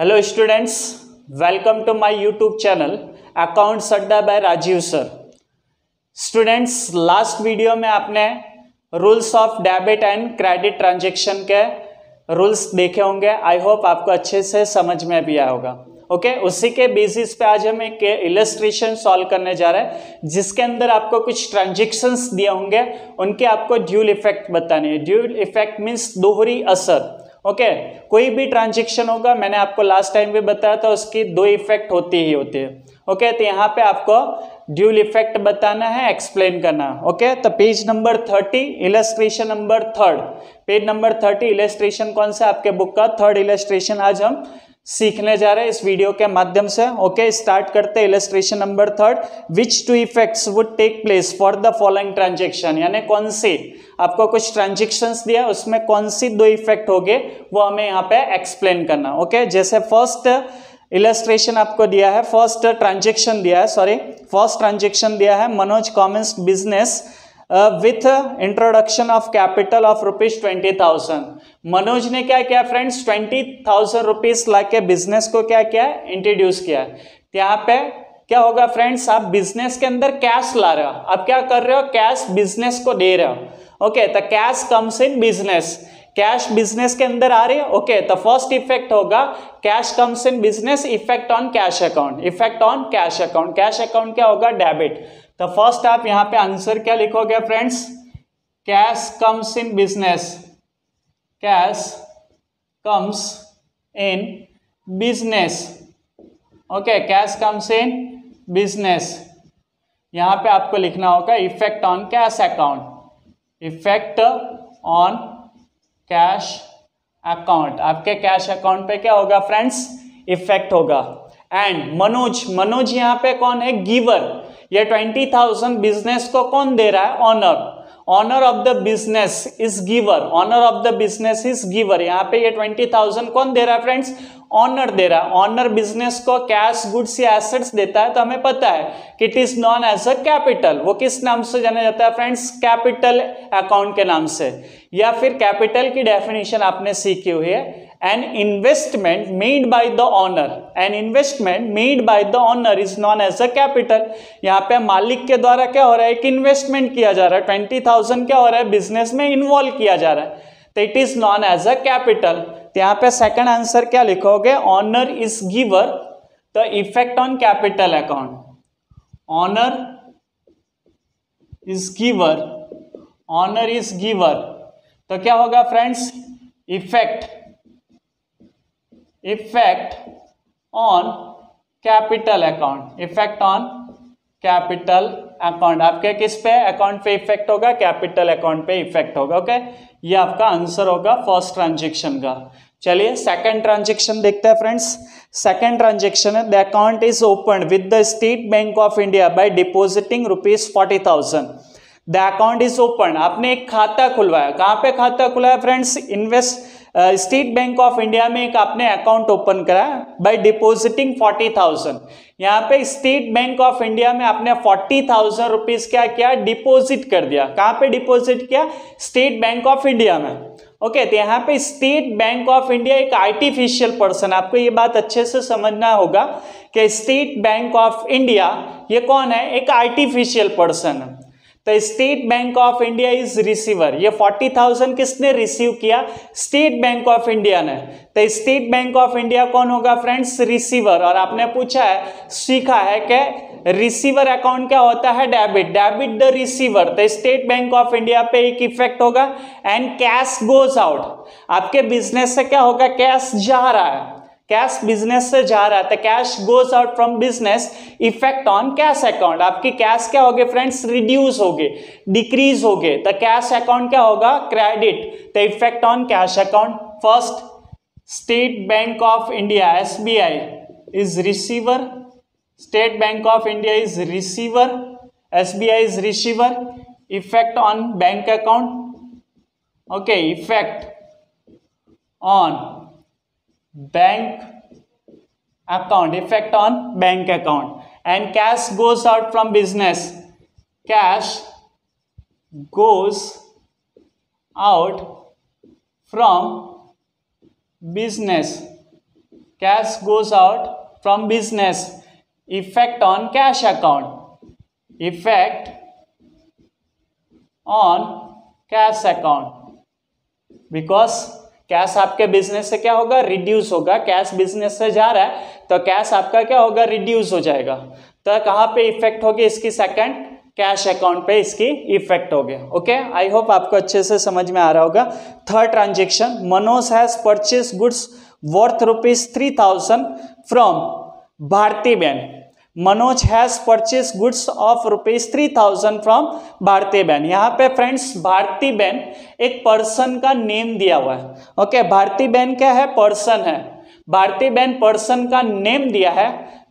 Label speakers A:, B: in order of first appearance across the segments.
A: Hello students, welcome to my YouTube channel accounts Adda by Rajiv sir. Students, last video में आपने rules of debit and credit transaction के rules देखे होंगे। आई hope आपको अच्छे से समझ में भी आया होगा। ओके, उसी के बेसिस पे आज हम एक इलस्ट्रेशन सॉल्व करने जा रहे हैं जिसके अंदर आपको कुछ ट्रांजैक्शंस दिए होंगे, उनके आपको ड्यूल इफेक्ट बताने हैं। ड्यूल इफेक्ट मीन्स दोहरी असर। ओके, कोई भी ट्रांजैक्शन होगा, मैंने आपको लास्ट टाइम भी बताया था, उसकी दो इफेक्ट होती ही होती है। ओके, तो यहाँ पे आपको ड्यूल इफेक्ट बताना है, एक्सप्लेन करना है। ओके, तो page number 30 illustration number 3, page number 30 illustration कौन सा आपके बुक का 3rd इलस्ट्रेशन आज हम सीखने जा रहे हैं इस वीडियो के माध्यम से। ओके, स्टार्ट करते हैं illustration number 3। Which two effects would take place for the following transaction, यानी कौन सी आपको कुछ ट्रांजैक्शंस दिया, उसमें कौन सी दो इफेक्ट होंगे वो हमें यहाँ पे एक्सप्लेन करना। ओके, जैसे फर्स्ट इलस्ट्रेशन आपको दिया है, फर्स्ट ट्रांजैक्शन दिया है Manoj commenced business with introduction of capital of ₹20,000। Manoj ने क्या किया फ्रेंड्स, 20,000 रुपीज लाके बिजनेस को क्या किया, इंट्रोड्यूस किया। यहाँ पे क्या होगा फ्रेंड्स, आप बिजनेस के अंदर कैश ला रहे हो, आप क्या कर रहे हो, कैश बिजनेस को दे रहे हो। ओके, तो cash comes in business, cash business के अंदर आ रही है। ओके, तो फर्स्ट इफेक्ट होगा cash comes in business, effect on cash account, effect on cash account. Cash account क्या होगा, डेबिट। तो फर्स्ट आप यहां पे आंसर क्या लिखोगे friends, cash comes in business, cash comes in business. Okay, cash comes in business. यहां पे आपको लिखना होगा effect on cash account, effect on cash account. आपके कैश अकाउंट पे क्या होगा फ्रेंड्स, इफेक्ट होगा। एंड मनोज यहां पे कौन है, गिवर। ये 20,000 बिजनेस को कौन दे रहा है, owner of the business is giver, owner of the business is giver. यहाँ पे ये 20,000 कौन दे रहा है फ्रेंड्स, ऑनर दे रहा है। ऑनर बिजनेस को कैश, गुड्स या एसेट्स देता है तो हमें पता है कि it is known as a capital. वो किस नाम से जाना जाता है फ्रेंड्स, कैपिटल अकाउंट के नाम से, या फिर कैपिटल की डेफिनेशन आपने सीखी हुई है, an investment made by the owner, an investment made by the owner is known as a capital। यहाँ पे मालिक के द्वारा क्या हो रहा है, एक इन्वेस्टमेंट किया जा रहा है, 20,000 क्या हो रहा है, बिजनेस में इन्वॉल्व किया जा रहा है, तो it is known as a capital. तो यहाँ पे सेकंड आंसर क्या लिखोगे, ऑनर इज गिवर, तो effect on capital account, owner is giver, owner is giver, तो क्या होगा friends, effect on capital account, effect on capital account. आपके किस पे अकाउंट पे इफेक्ट होगा, कैपिटल अकाउंट पे इफेक्ट होगा। ओके, ये आपका आंसर होगा फर्स्ट ट्रांजैक्शन का। चलिए सेकंड ट्रांजैक्शन देखते हैं फ्रेंड्स। सेकंड ट्रांजैक्शन है, the account is opened with the state bank of India by depositing ₹40,000। The account is open, आपने एक खाता खुलवाया। कहां पे खाता खुलवाया friends, state bank of India में एक आपने अकाउंट ओपन करा बाय डिपॉजिटिंग 40,000। यहाँ पे स्टेट बैंक ऑफ इंडिया में आपने 40,000 रुपीज क्या किया, डिपॉजिट कर दिया। कहां पे डिपॉजिट किया, स्टेट बैंक ऑफ इंडिया में। ओके, तो यहाँ पे स्टेट बैंक ऑफ इंडिया एक आर्टिफिशियल पर्सन, आपको ये बात अच्छे से समझना होगा कि स्टेट बैंक ऑफ इंडिया ये कौन है, एक आर्टिफिशियल पर्सन है। तो state bank of India is receiver, ये 40,000 किसने रिसीव किया, स्टेट बैंक ऑफ इंडिया ने। तो स्टेट बैंक ऑफ इंडिया कौन होगा फ्रेंड्स, रिसीवर। और आपने पूछा है, सीखा है कि रिसीवर अकाउंट क्या होता है, डेबिट, डेबिट द रिसीवर। तो स्टेट बैंक ऑफ इंडिया पे एक इफेक्ट होगा एंड कैश गोज आउट। आपके बिजनेस से क्या होगा, कैश जा रहा है, कैश बिजनेस से जा रहा है, तो cash goes out from business, effect on cash account. आपकी कैश क्या होगी फ्रेंड्स, रिड्यूस होगी, डिक्रीज होगी, तो कैश अकाउंट क्या होगा, क्रेडिट, तो effect on cash account. First, state bank of India SBI is receiver, state bank of India is receiver, SBI is receiver, effect on bank account. Okay, effect on bank account, effect on bank account, and cash goes out from business, cash goes out from business, cash goes out from business, effect on cash account, effect on cash account, because cash आपके business से क्या होगा, reduce होगा। Cash business से जा रहा है तो कैश आपका क्या होगा, रिड्यूस हो जाएगा। तो कहां पे इफेक्ट होगी इसकी, सेकंड कैश अकाउंट पे इसकी इफेक्ट हो गया। ओके, आई होप आपको अच्छे से समझ में आ रहा होगा। Third transaction, Manoj has purchase goods worth ₹3,000 from Bharti बहन। Manoj has purchase goods of ₹3,000 from Bharti बहन। यहाँ पे फ्रेंड्स भारती बहन एक पर्सन का नेम दिया हुआ है। ओके, भारती बहन क्या है, पर्सन है। भारती बहन पर्सन का नेम दिया है।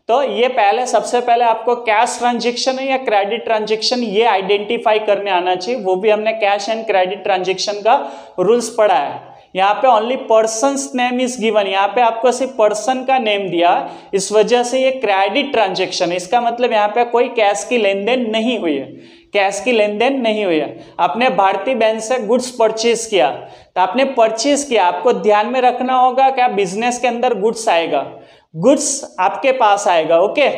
A: तो ये पहले सबसे पहले आपको कैश ट्रांजेक्शन है या क्रेडिट ट्रांजेक्शन ये आइडेंटिफाई करने आना चाहिए। वो भी हमने कैश एंड क्रेडिट ट्रांजेक्शन का रूल्स पढ़ा है। यहाँ पे only persons name is given, यहाँ पे आपको सिर्फ पर्सन का नेम दिया, इस वजह से ये क्रेडिट ट्रांजेक्शन। इसका मतलब यहाँ पे कोई कैश की लेन देन नहीं हुई है, कैश की लेन देन नहीं हुई है। आपने भारती बहन से गुड्स परचेज किया, तो आपने परचेज किया, आपको ध्यान में रखना होगा क्या बिजनेस के अंदर गुड्स आएगा, गुड्स आपके पास आएगा। ओके,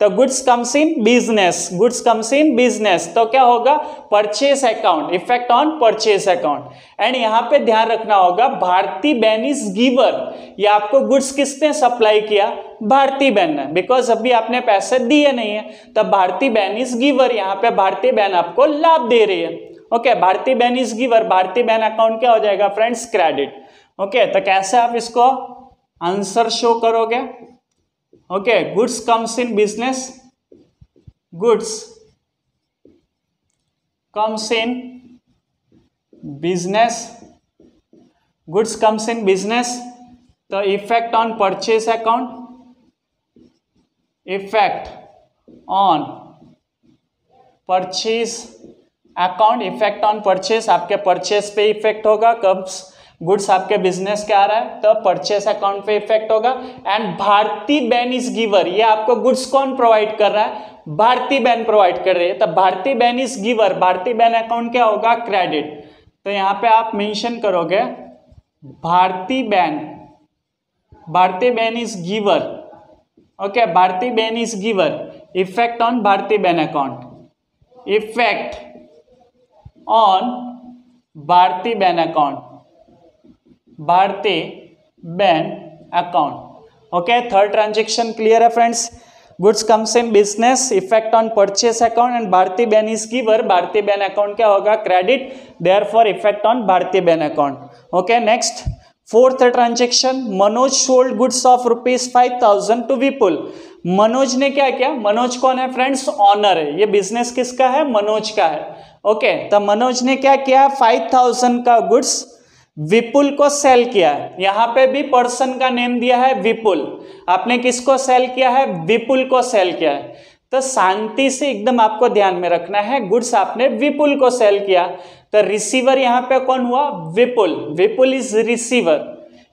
A: तो goods comes in business, goods comes in business, तो क्या होगा, purchase account, effect on purchase account. And यहाँ पे ध्यान रखना होगा भारती बहन इज गिवर, ये आपको गुड्स किसने सप्लाई किया, भारती बहन ने, बिकॉज अभी आपने पैसे दिए नहीं है, तब भारती बहन इज गिवर, यहाँ पे भारती बहन आपको लाभ दे रही है। ओके, भारती बहन इज गिवर, भारती बहन अकाउंट क्या हो जाएगा फ्रेंड्स, क्रेडिट। ओके, तो कैसे आप इसको आंसर शो करोगे। Okay, goods comes in business, goods comes in business, goods comes in business, तो effect on purchase account, effect on purchase account, effect on purchase, आपके परचेज पे इफेक्ट होगा। कब गुड्स आपके बिजनेस के आ रहा है तो परचेस अकाउंट पे इफेक्ट होगा। एंड भारती बहन इज गिवर, ये आपको गुड्स कौन प्रोवाइड कर रहा है, भारती बहन प्रोवाइड कर रही है, तो भारती बहन इज गिवर, भारती बहन अकाउंट क्या होगा, क्रेडिट। तो यहाँ पे आप मेंशन करोगे भारती बहन, भारती बहन इज गिवर। ओके, भारती बहन is giver, effect on Bharti बहन अकाउंट, इफेक्ट ऑन भारती बहन अकाउंट, भारती बहन account. Okay, third transaction clear है friends. Goods comes in business, effect on purchase account, and Bharti बहन इज गिवर, भारती बहन अकाउंट क्या होगा, credit, therefore effect on Bharti बहन account. Okay, next fourth transaction, Manoj sold goods of ₹5,000 to Vipul. Manoj ने क्या किया, मनोज कौन है फ्रेंड्स, ऑनर है, ये बिजनेस किसका है, मनोज का है। ओके, तो मनोज ने क्या किया, 5,000 का गुड्स विपुल को सेल किया है। यहां पे भी पर्सन का नेम दिया है विपुल, आपने किसको सेल किया है, विपुल को सेल किया है। तो शांति से एकदम आपको ध्यान में रखना है, गुड्स आपने विपुल को सेल किया, तो रिसीवर यहां पे कौन हुआ, विपुल, विपुल इज रिसीवर,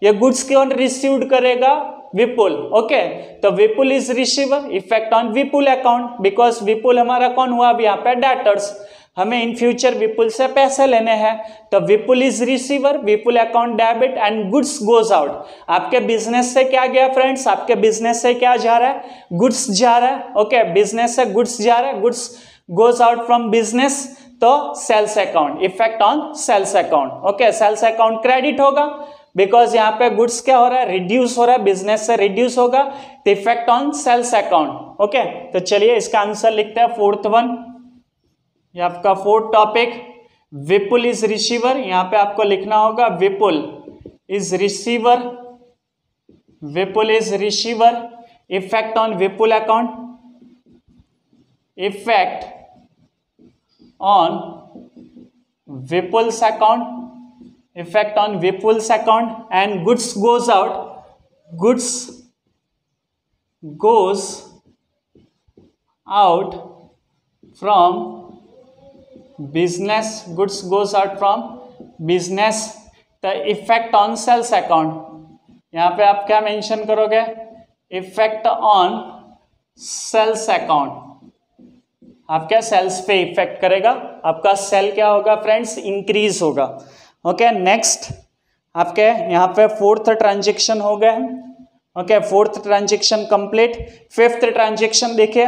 A: ये गुड्स कौन रिसीव्ड करेगा, विपुल। ओके, तो Vipul is receiver, effect on Vipul account, because Vipul हमारा कौन हुआ, अब यहाँ पे डेटर्स, हमें इन फ्यूचर विपुल से पैसे लेने हैं, तो Vipul is receiver, Vipul account debit, and goods goes out. आपके बिजनेस से क्या गया फ्रेंड्स, आपके बिजनेस से क्या जा रहा है, गुड्स जा रहा है। ओके, बिजनेस से गुड्स जा रहा है, goods goes out from business, तो sales account, effect on sales account. Okay, sales account credit होगा, बिकॉज यहाँ पे गुड्स क्या हो रहा है, रिड्यूस हो रहा है, बिजनेस से रिड्यूस होगा, तो effect on sales account. Okay, तो चलिए इसका आंसर लिखते हैं फोर्थ वन, ये आपका fourth topic, Vipul is receiver, यहां पे आपको लिखना होगा Vipul is receiver, Vipul is receiver, effect on Vipul account, effect on Vipul's account, effect on Vipul's account, and goods goes out, goods goes out from business, goods goes out from business, the effect on sales account, यहाँ पे आप क्या mention करोगे, effect on sales account, आपका sales पे effect करेगा, आपका sale क्या होगा फ्रेंड्स, इंक्रीज होगा। ओके, नेक्स्ट आपके यहाँ पे फोर्थ ट्रांजेक्शन हो गए। Okay, fourth transaction complete. Fifth transaction देखिए,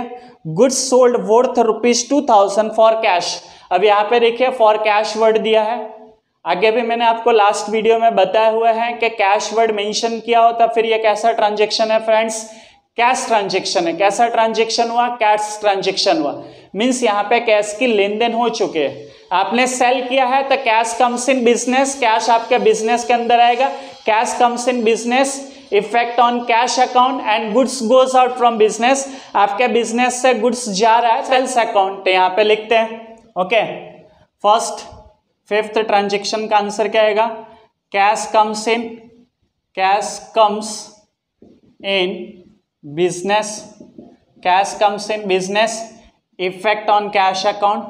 A: goods sold worth ₹2000 for cash. अब यहाँ पे देखिए फॉर कैश वर्ड दिया है, आगे भी मैंने आपको लास्ट वीडियो में बताया हुआ है कि कैश वर्ड मेंशन किया होता, फिर ये कैसा ट्रांजेक्शन है फ्रेंड्स, कैश ट्रांजेक्शन है। कैसा ट्रांजेक्शन हुआ, कैश ट्रांजेक्शन हुआ, मींस यहाँ पे कैश की लेन देन हो चुके हैं। आपने सेल किया है तो cash comes in business, cash आपके बिजनेस के अंदर आएगा, cash comes in business, effect on cash account and goods goes out from business, आपके बिजनेस से गुड्स जा रहा है सेल्स अकाउंट, तो यहाँ पे लिखते हैं। ओके, फर्स्ट फिफ्थ ट्रांजेक्शन का आंसर क्या आएगा, cash comes in business, cash comes in business, effect on cash account,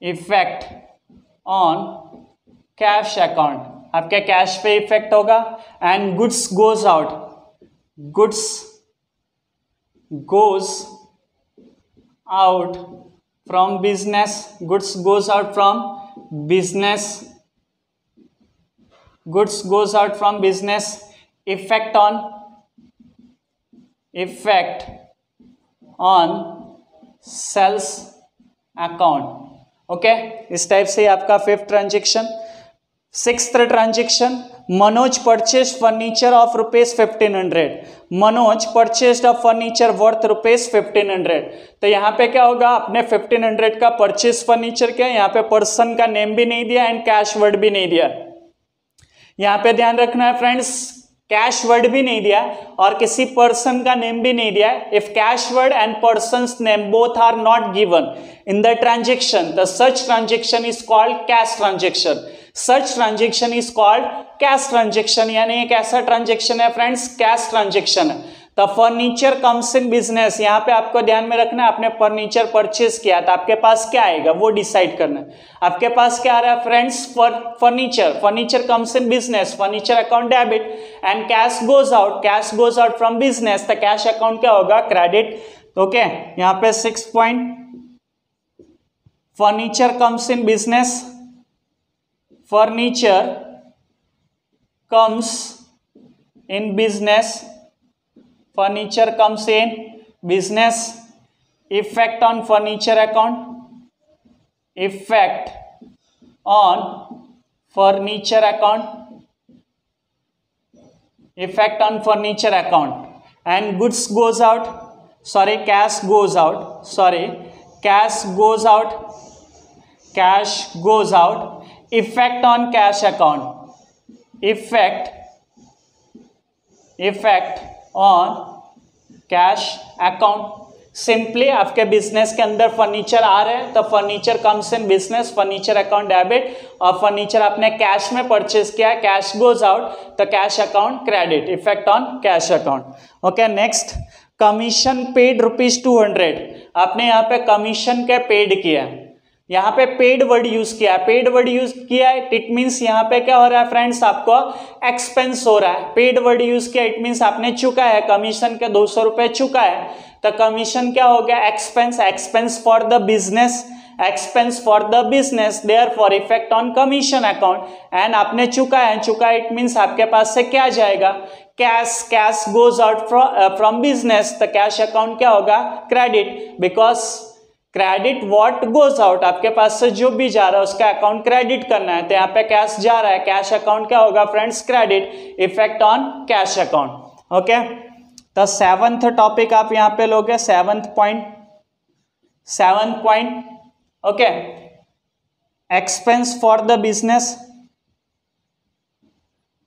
A: effect on cash account, आपके कैश पे इफेक्ट होगा, and goods goes out, goods goes out from business, goods goes out from business, goods goes out from business, effect on sales account. Okay, इस type से आपका fifth transaction. Sixth transaction, Manoj purchase furniture of ₹1500, Manoj purchase of furniture worth ₹1500। तो यहाँ पे क्या होगा, आपने 1500 का परचेज फर्नीचर किया, यहाँ पे पर्सन का नेम भी नहीं दिया एंड कैश वर्ड भी नहीं दिया। यहाँ पे ध्यान रखना है फ्रेंड्स, कैश वर्ड भी नहीं दिया और किसी पर्सन का नेम भी नहीं दिया। If cash word and person's name both are not given in the transaction, the such transaction is called cash transaction, such transaction is called cash transaction, यानी एक ऐसा ट्रांजेक्शन है फ्रेंड्स, कैश ट्रांजेक्शन है। तो furniture comes in business, यहाँ पे आपको ध्यान में रखना है, आपने फर्नीचर परचेज किया तो आपके पास क्या आएगा वो डिसाइड करना है। आपके पास क्या आ रहा है friends, furniture, furniture comes in business, furniture account debit, and cash goes out from business, तो कैश अकाउंट क्या होगा, क्रेडिट। ओके, यहाँ पे 6 point, furniture comes in business, furniture comes in business, furniture comes in business, effect on furniture account, effect on furniture account, effect on furniture account, and goods goes out, sorry, cash goes out, sorry, cash goes out, cash goes out, effect on cash account, effect on cash account. Simply आपके business के अंदर furniture आ रहे हैं तो furniture comes in business, furniture account debit, और furniture आपने cash में purchase किया, कैश गोज आउट तो cash account credit, effect on cash account. Okay, next, commission paid ₹200, आपने यहाँ पे कमीशन के पेड किया, यहाँ पे पेड वर्ड यूज किया है, पेड वर्ड यूज किया है, इट मीन्स यहाँ पे क्या हो रहा है फ्रेंड्स, आपको एक्सपेंस हो रहा है। पेड वर्ड यूज किया इट मीन्स आपने चुका है, कमीशन के 200 रुपए चुका है, तो कमीशन क्या हो गया, expense, expense for the business, expense for the business, therefore effect on commission account, and आपने चुका है, चुका इट मीन्स आपके पास से क्या जाएगा, cash, cash goes out from business, तो कैश अकाउंट क्या होगा, credit, because credit what goes out, आपके पास से जो भी जा रहा है उसका अकाउंट क्रेडिट करना है, तो यहाँ पे कैश जा रहा है, कैश अकाउंट क्या होगा friends, credit, effect on cash account. Okay, तो सेवंथ टॉपिक आप यहाँ पे लोगे, seventh point, okay, expense for the business,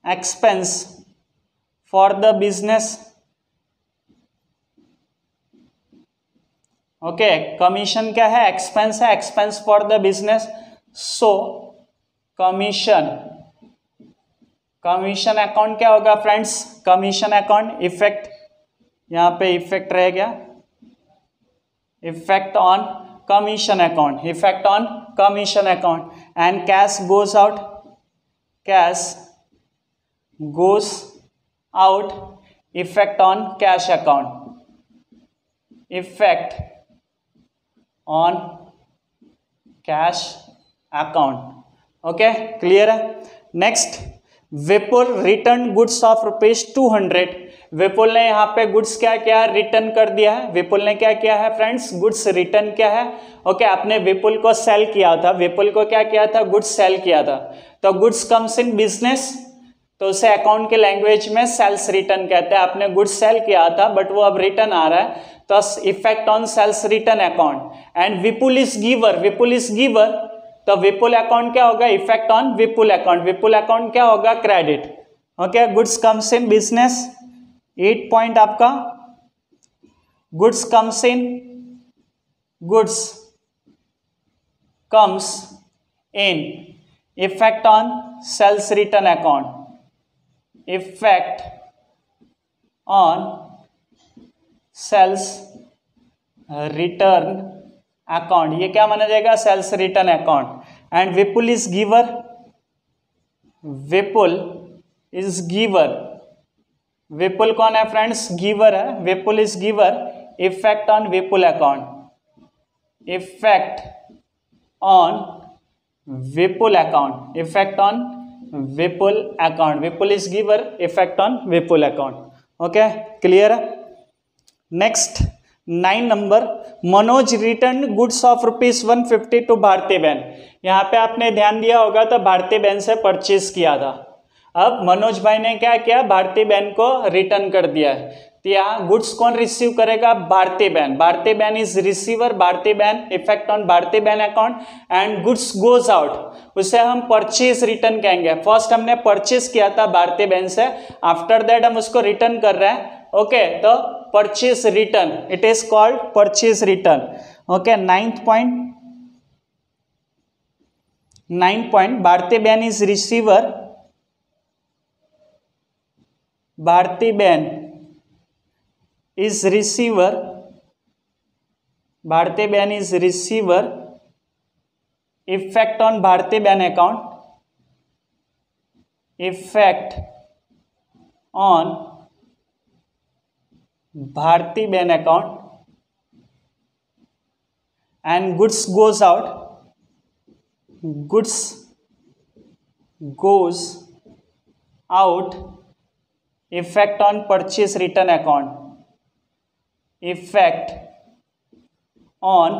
A: expense for the business, okay, commission क्या है, एक्सपेंस है, expense for the business, so commission, commission account क्या होगा फ्रेंड्स, कमीशन अकाउंट, इफेक्ट, यहाँ पे इफेक्ट रह गया, effect on commission account, effect on commission account, and cash goes out, cash goes out, effect on cash account, effect on cash account. Okay, clear है। Next, Vipul return goods of ₹200। Vipul ने यहाँ पे goods क्या किया, return कर दिया है। विपुल ने क्या किया है फ्रेंड्स, गुड्स रिटर्न किया है। ओके, आपने विपुल को सेल किया था, विपुल को क्या किया था, गुड्स सेल किया था। तो गुड्स कम्स इन बिजनेस, तो उसे अकाउंट के लैंग्वेज में सेल्स रिटर्न कहते हैं। आपने गुड्स सेल किया था बट वो अब रिटर्न आ रहा है, तो effect on sales return account. And Vipul is giver, Vipul is giver, तो विपुल अकाउंट क्या होगा, effect on Vipul account. Vipul account क्या होगा, credit. Okay, goods comes in business, 8 point आपका goods comes in, goods comes in effect on sales return account, effect on sales return account, ये क्या माना जाएगा, sales return account. And Vipul is giver, Vipul is giver, Vipul कौन है friends, giver है। Vipul is giver, effect on Vipul account, effect on Vipul account, effect on Vipul account. Vipul is giver, effect on Vipul account. Okay, clear है। Next 9 number, Manoj return goods of ₹150 to Bharti बहन। यहाँ पे आपने ध्यान दिया होगा तो भारती बहन से परचेज किया था। अब मनोज भाई ने क्या किया, भारती बहन को रिटर्न कर दिया है। तो यहाँ गुड्स कौन रिसीव करेगा, भारती बहन। भारती बहन इज रिसीवर, भारती बहन, इफेक्ट ऑन भारती बहन account. And goods goes out, उसे हम परचेज रिटर्न कहेंगे। फर्स्ट हमने परचेज किया था भारती बहन से, आफ्टर दैट हम उसको रिटर्न कर रहे हैं। ओके, तो purchase return, it is called purchase return. Okay, 9th point, Bharti बहन इज रिसीवर, भारती बहन इज रिसीवर, भारती बहन is receiver, effect on Bharti बहन अकाउंट, इफेक्ट ऑन भारती बहन account. And goods goes out, goods goes out, effect on purchase return account, effect on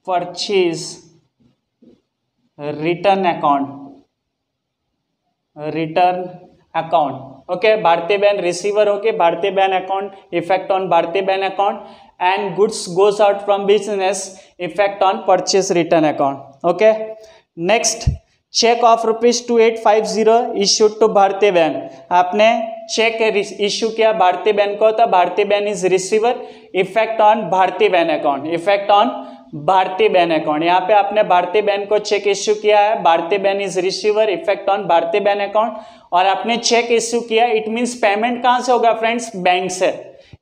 A: purchase return account, return account. Okay, Bharti बहन receiver होके भारती बहन account, effect on Bharti बहन account. And goods goes out from business, effect on purchase return account. Okay, next, cheque of ₹2850 issued to Bharti बहन। आपने cheque issue किया भारती बहन को, तो भारती बहन is receiver, effect on Bharti बहन अकाउंट, इफेक्ट ऑन भारती बहन अकाउंट। यहाँ पे आपने भारती बहन को चेक इश्यू किया है, भारती बहन is receiver, effect on Bharti बहन अकाउंट। और आपने चेक इश्यू किया, इट मींस पेमेंट कहां से होगा फ्रेंड्स, बैंक से।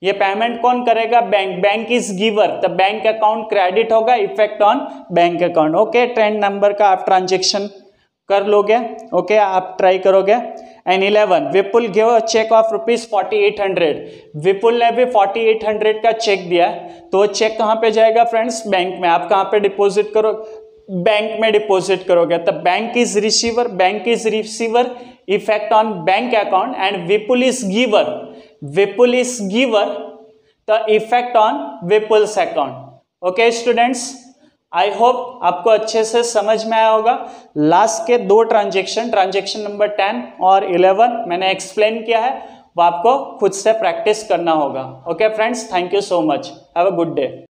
A: ये पेमेंट कौन करेगा, बैंक। बैंक इज गिवर, तो बैंक अकाउंट क्रेडिट होगा, effect on bank account. Okay, 10 number का आप ट्रांजेक्शन कर लोगे। ओके, आप ट्राई करोगे। And 11, Vipul give cheque of ₹4800। Vipul ने भी 4800 का चेक दिया, तो चेक कहाँ पे जाएगा फ्रेंड्स, बैंक में। आप कहाँ पे डिपॉजिट करो, बैंक में डिपॉजिट करोगे। तो bank is receiver, bank is receiver, effect on bank account. And Vipul is giver, Vipul is giver, तो effect on Vipul's account. Okay students, I hope आपको अच्छे से समझ में आया होगा। लास्ट के 2 ट्रांजेक्शन नंबर 10 और 11 मैंने एक्सप्लेन किया है, वो आपको खुद से प्रैक्टिस करना होगा। Okay friends, thank you so much, have a good day.